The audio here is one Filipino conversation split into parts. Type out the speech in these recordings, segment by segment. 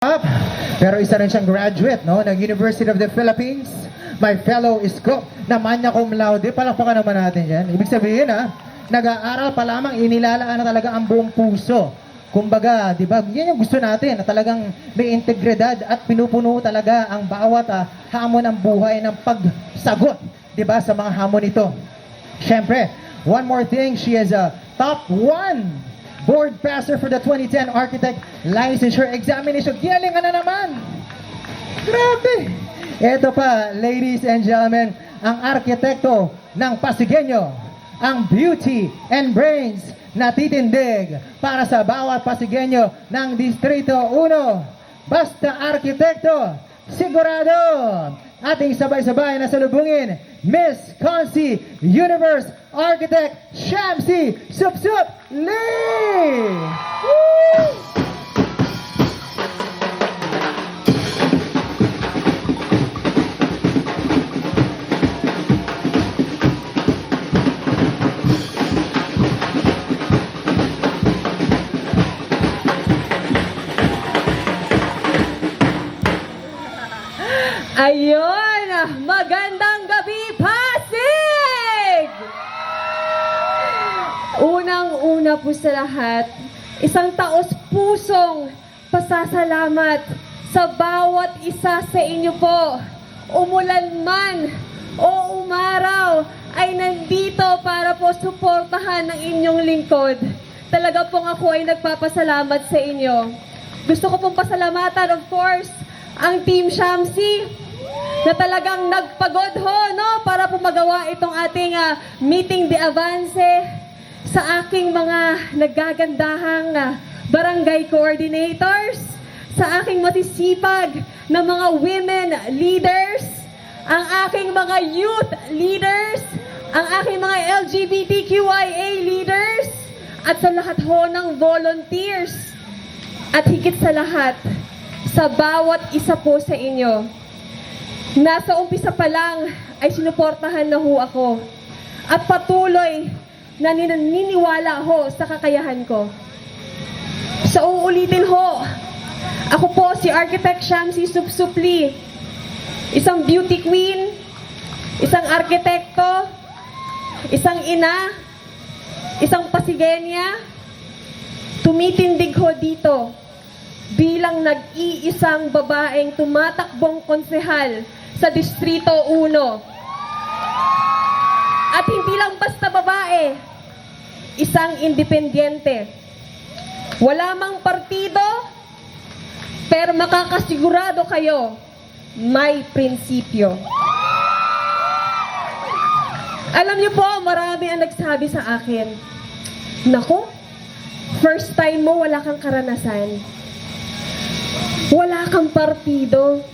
Up. Pero isa rin siyang graduate ng University of the Philippines. My fellow isko na magna cum laude. Palakpakan naman natin yan. Ibig sabihin nag-aaral pa lamang, inilalaan na talaga ang buong puso. Kumbaga, di ba, yan yung gusto natin, na talagang may integridad at pinupuno talaga ang bawat hamon ng buhay ng pagsagot, di ba, sa mga hamon ito. Siyempre, one more thing, she is a top 1 board passer for the 2010 Architect Licensure Examination. Galing na naman! Grabe! Ito pa, ladies and gentlemen, ang arkitekto ng Pasigueño, ang beauty and brains na titindig para sa bawat Pasigueño ng Distrito 1. Basta arkitekto, sigurado! Ating sabay-sabay na salubungin, Miss Concy Universe Architect Shamsi Supsup Lee! Woo! Ayun! Magandang gabi, Pasig! Unang-una po sa lahat, isang taos-pusong pasasalamat sa bawat isa sa inyo po. Umulan man o umaraw, ay nandito para po suportahan ng inyong lingkod. Talaga pong ako ay nagpapasalamat sa inyo. Gusto ko pong pasalamatan, of course, ang Team Shamsi, na talagang nagpagod para po magawa itong ating meeting de avance sa aking mga nagagandahang barangay coordinators, sa aking masisipag na mga women leaders, ang aking mga youth leaders, ang aking mga LGBTQIA leaders, at sa lahat ng volunteers, at higit sa lahat, sa bawat isa po sa inyo. Nasa umpisa pa lang ay sinuportahan na ako at patuloy na naniniwala sa kakayahan ko. Sa uulitin ako po si Architect Shamsi Supsup Lee, isang beauty queen, isang arkitekto, isang ina, isang Pasigenya, tumitindig dito bilang nag-iisang babaeng tumatakbong konsehal sa Distrito 1. At hindi lang basta babae, isang independyente. Wala mang partido, pero makakasigurado kayo, may prinsipyo. Alam niyo po, marami ang nagsabi sa akin, "Nako, first time mo, wala kang karanasan. Wala kang partido.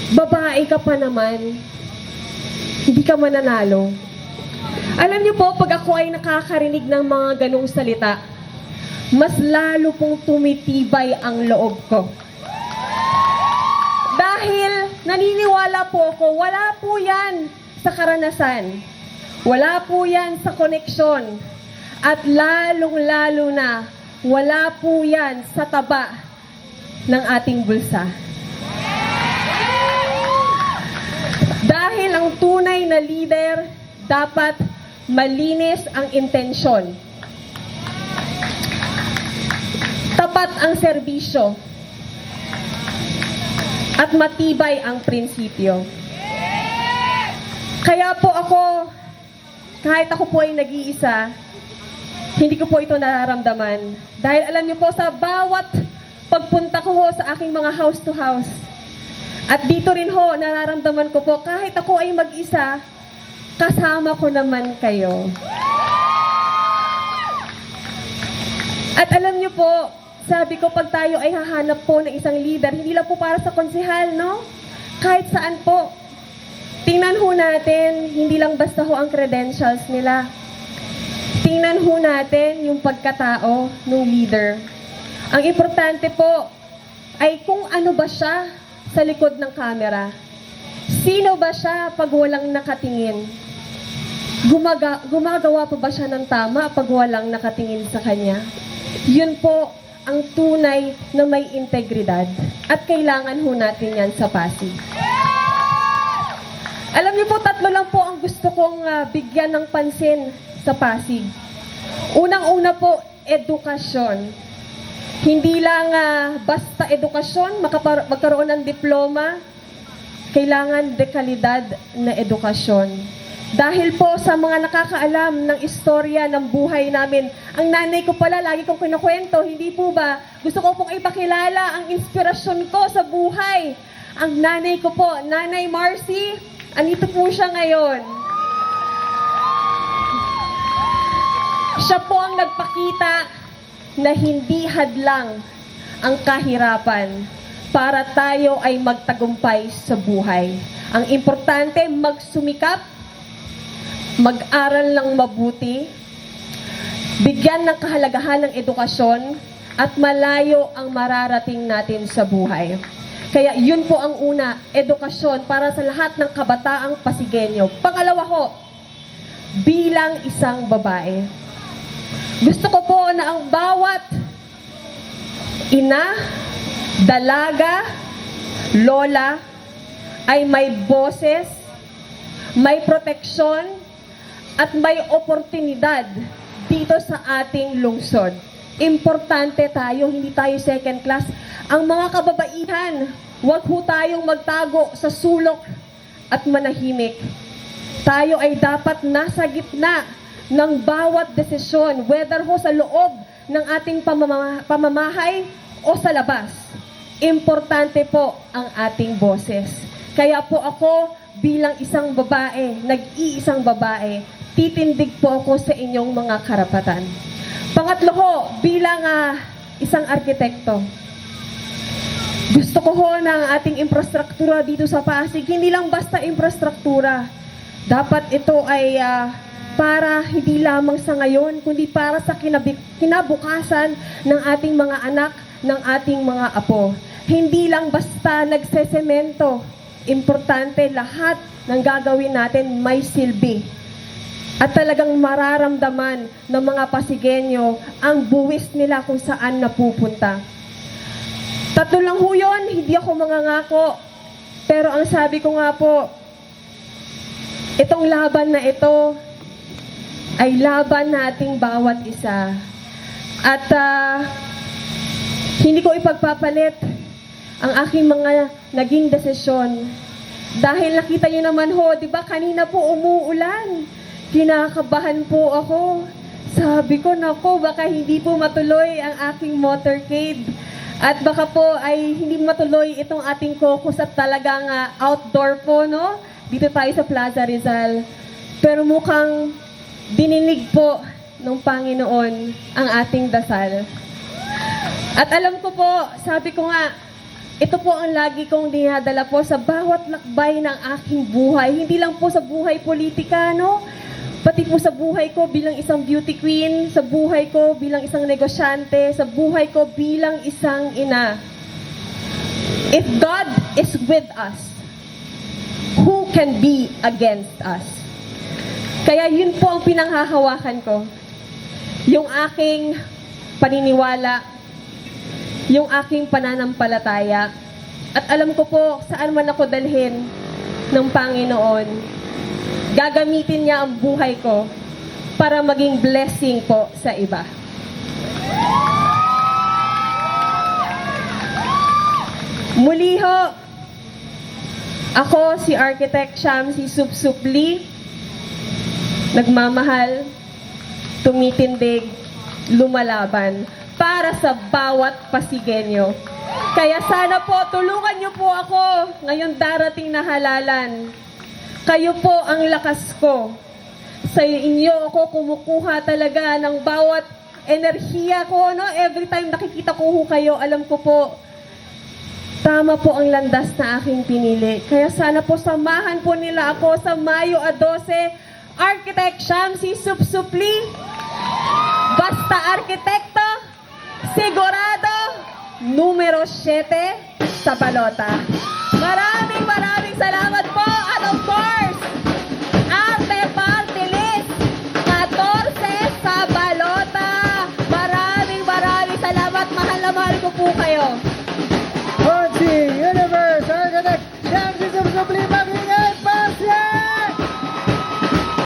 Babae ka pa naman. Hindi ka mananalo." Alam niyo po, pag ako ay nakakarinig ng mga ganong salita, mas lalo pong tumitibay ang loob ko. Dahil naniniwala po ako, wala po yan sa karanasan. Wala po yan sa koneksyon. At lalong-lalo na, wala po yan sa taba ng ating bulsa. Dahil ang tunay na leader, dapat malinis ang intensyon. Tapat ang serbisyo. At matibay ang prinsipyo. Kaya po ako, kahit ako po ay nag-iisa, hindi ko po ito nararamdaman. Dahil alam niyo po, sa bawat pagpunta ko sa aking mga house to house, at dito rin nararamdaman ko po, kahit ako ay mag-isa, kasama ko naman kayo. At alam niyo po, sabi ko, pag tayo ay hahanap po ng isang leader, hindi lang po para sa konsehal, kahit saan po. Tingnan natin, hindi lang basta ang credentials nila. Tingnan natin yung pagkatao ng leader. Ang importante po ay kung ano ba siya sa likod ng camera. Sino ba siya pag walang nakatingin? Gumagawa pa ba siya ng tama pag walang nakatingin sa kanya? Yun po ang tunay na may integridad. At kailangan ho natin yan sa Pasig. Alam niyo po, 3 lang po ang gusto kong bigyan ng pansin sa Pasig. Unang-una po, edukasyon. Hindi lang basta edukasyon, magkaroon ng diploma, kailangan dekalidad na edukasyon. Dahil po sa mga nakakaalam ng istorya ng buhay namin, ang nanay ko pala, lagi kong kinukwento, hindi po ba, gusto ko pong ipakilala ang inspirasyon ko sa buhay. Ang nanay ko po, Nanay Marcy, andito po siya ngayon. Siya po ang nagpakita na hindi hadlang ang kahirapan para tayo ay magtagumpay sa buhay. Ang importante, magsumikap, mag-aral ng mabuti, bigyan ng kahalagahan ng edukasyon, at malayo ang mararating natin sa buhay. Kaya yun po ang una, edukasyon para sa lahat ng kabataang Pasigueño. Pangalawa ho, bilang isang babae, gusto ko po na ang bawat ina, dalaga, lola ay may boses, may proteksyon, at may oportunidad dito sa ating lungsod. Importante tayo, hindi tayo second class. Ang mga kababaihan, huwag ho tayong magtago sa sulok at manahimik. Tayo ay dapat nasa gitna ng bawat desisyon, whether ho sa loob ng ating pamamahay o sa labas. Importante po ang ating boses. Kaya po ako bilang isang babae, nag-iisang babae, titindig po ako sa inyong mga karapatan. Pangatlo ho, bilang isang arkitekto, gusto ko ho ng ating infrastruktura dito sa Pasig, hindi lang basta infrastruktura. Dapat ito ay para hindi lamang sa ngayon, kundi para sa kinabukasan ng ating mga anak, ng ating mga apo. Hindi lang basta nagsesemento. Importante lahat ng gagawin natin may silbi. At talagang mararamdaman ng mga Pasigueño ang buwis nila kung saan napupunta. 3 lang ho yun, hindi ako mangangako. Pero ang sabi ko nga po, itong laban na ito ay laban nating bawat isa. At hindi ko ipagpapalit ang aking mga naging desisyon. Dahil nakita niyo naman ho, di ba kanina po umuulan. Kinakabahan po ako. Sabi ko, nako, baka hindi po matuloy ang aking motorcade. At baka po ay hindi matuloy itong ating caucus at talagang outdoor po, no? Dito tayo sa Plaza Rizal. Pero mukhang dininig po ng Panginoon ang ating dasal. At alam ko po, sabi ko nga, ito po ang lagi kong dinadala po sa bawat lakbay ng aking buhay. Hindi lang po sa buhay politika, no? Pati po sa buhay ko bilang isang beauty queen, sa buhay ko bilang isang negosyante, sa buhay ko bilang isang ina. If God is with us, who can be against us? Kaya yun po ang pinanghahawakan ko. Yung aking paniniwala, yung aking pananampalataya, at alam ko po saan man ako dalhin ng Panginoon, gagamitin niya ang buhay ko para maging blessing po sa iba. Muli ho, ako si Architect Shamsi Supsupli, nagmamahal, tumitindig, lumalaban para sa bawat Pasigueño. Kaya sana po, tulungan niyo po ako ngayon darating na halalan. Kayo po ang lakas ko. Sa inyo ako kumukuha talaga ng bawat enerhiya ko, no? Every time nakikita ko kayo, alam ko po, tama po ang landas na aking pinili. Kaya sana po samahan po nila ako sa Mayo 12, Architect Shamsi Supsupli, basta arkitekto, sigurado, numero 7 sa balota. Maraming salamat po. At of course, Arte Party List 14 sa balota. Maraming salamat, mahal sublime!